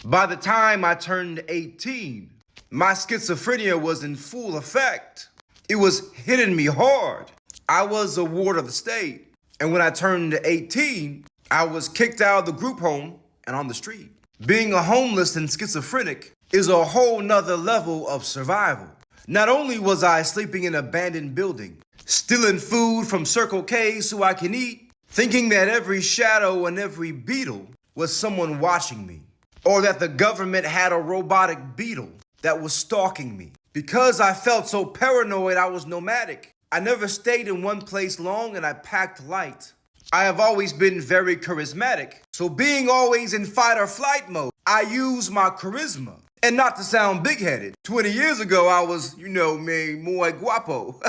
By the time I turned 18, my schizophrenia was in full effect. It was hitting me hard. I was a ward of the state. And when I turned 18, I was kicked out of the group home and on the street. Being a homeless and schizophrenic is a whole nother level of survival. Not only was I sleeping in an abandoned building, stealing food from Circle K so I can eat, thinking that every shadow and every beetle was someone watching me, or that the government had a robotic beetle that was stalking me. Because I felt so paranoid, I was nomadic. I never stayed in one place long and I packed light. I have always been very charismatic, so being always in fight or flight mode, I use my charisma. And not to sound big-headed, 20 years ago I was, muy guapo.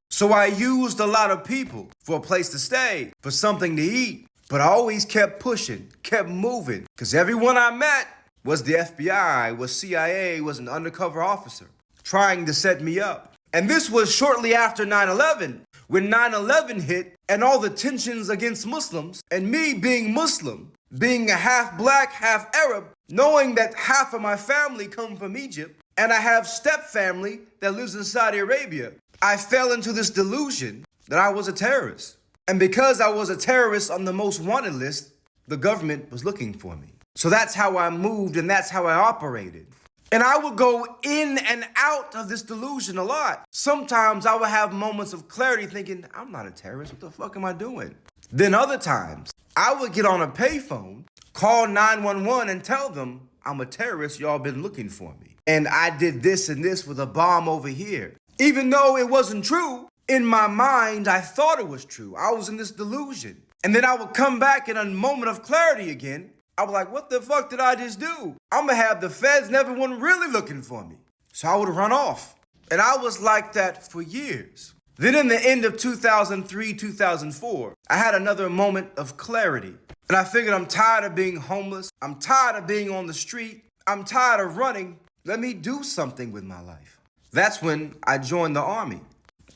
So I used a lot of people for a place to stay, for something to eat. But I always kept pushing, kept moving, because everyone I met was the FBI, was CIA, was an undercover officer, trying to set me up. And this was shortly after 9/11, when 9/11 hit and all the tensions against Muslims, and me being Muslim, being a half black, half Arab, knowing that half of my family come from Egypt, and I have step family that lives in Saudi Arabia, I fell into this delusion that I was a terrorist. And because I was a terrorist on the most wanted list, the government was looking for me. So that's how I moved and that's how I operated. And I would go in and out of this delusion a lot. Sometimes I would have moments of clarity thinking, I'm not a terrorist, what the fuck am I doing? Then other times, I would get on a payphone, call 911 and tell them, I'm a terrorist, y'all been looking for me. And I did this and this with a bomb over here. Even though it wasn't true, in my mind, I thought it was true. I was in this delusion. And then I would come back in a moment of clarity again. I was like, what the fuck did I just do? I'm gonna have the feds and everyone really looking for me. So I would run off. And I was like that for years. Then in the end of 2003, 2004, I had another moment of clarity. And I figured I'm tired of being homeless. I'm tired of being on the street. I'm tired of running. Let me do something with my life. That's when I joined the Army.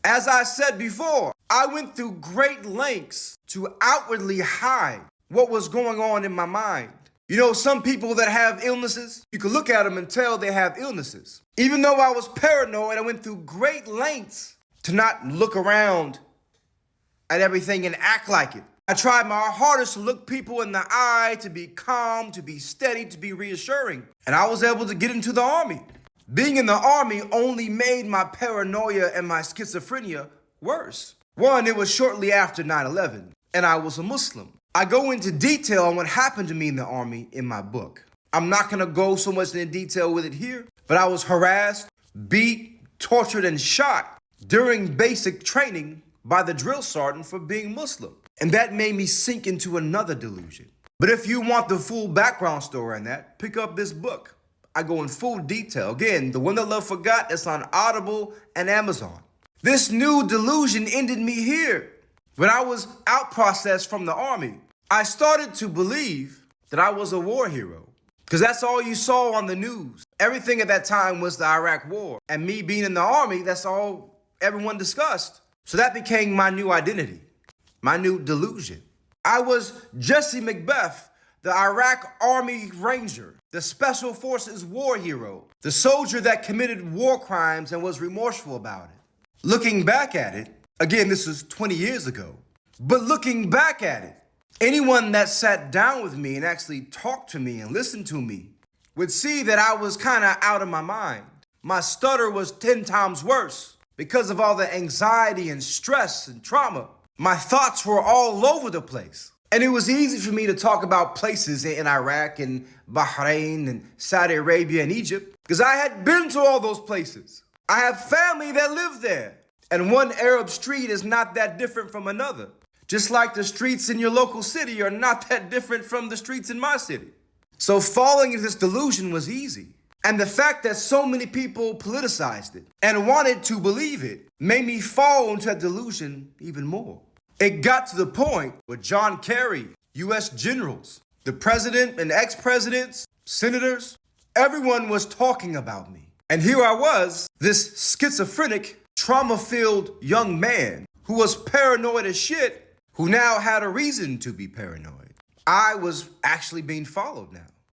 As I said before, I went through great lengths to outwardly hide what was going on in my mind. You know, some people that have illnesses, you can look at them and tell they have illnesses. Even though I was paranoid, I went through great lengths to not look around at everything and act like it. I tried my hardest to look people in the eye, to be calm, to be steady, to be reassuring. And I was able to get into the Army. Being in the Army only made my paranoia and my schizophrenia worse. One, it was shortly after 9/11, and I was a Muslim. I go into detail on what happened to me in the Army in my book. I'm not gonna go so much into detail with it here, but I was harassed, beat, tortured, and shot during basic training by the drill sergeant for being Muslim. And that made me sink into another delusion. But if you want the full background story on that, pick up this book. I go in full detail. Again, The One That Love Forgot, it's on Audible and Amazon. This new delusion ended me here. When I was out processed from the Army, I started to believe that I was a war hero. Because that's all you saw on the news. Everything at that time was the Iraq War. And me being in the Army, that's all everyone discussed. So that became my new identity, my new delusion. I was Jesse Macbeth, the Iraq Army Ranger, the Special Forces war hero, the soldier that committed war crimes and was remorseful about it. Looking back at it, again, this was 20 years ago, but looking back at it, anyone that sat down with me and actually talked to me and listened to me would see that I was kind of out of my mind. My stutter was 10 times worse because of all the anxiety and stress and trauma. My thoughts were all over the place. And it was easy for me to talk about places in Iraq and Bahrain and Saudi Arabia and Egypt because I had been to all those places. I have family that live there. And one Arab street is not that different from another. Just like the streets in your local city are not that different from the streets in my city. So falling into this delusion was easy. And the fact that so many people politicized it and wanted to believe it made me fall into that delusion even more. It got to the point where John Kerry, U.S. generals, the president and ex-presidents, senators, everyone was talking about me. And here I was, this schizophrenic, trauma-filled young man who was paranoid as shit, who now had a reason to be paranoid. I was actually being followed now.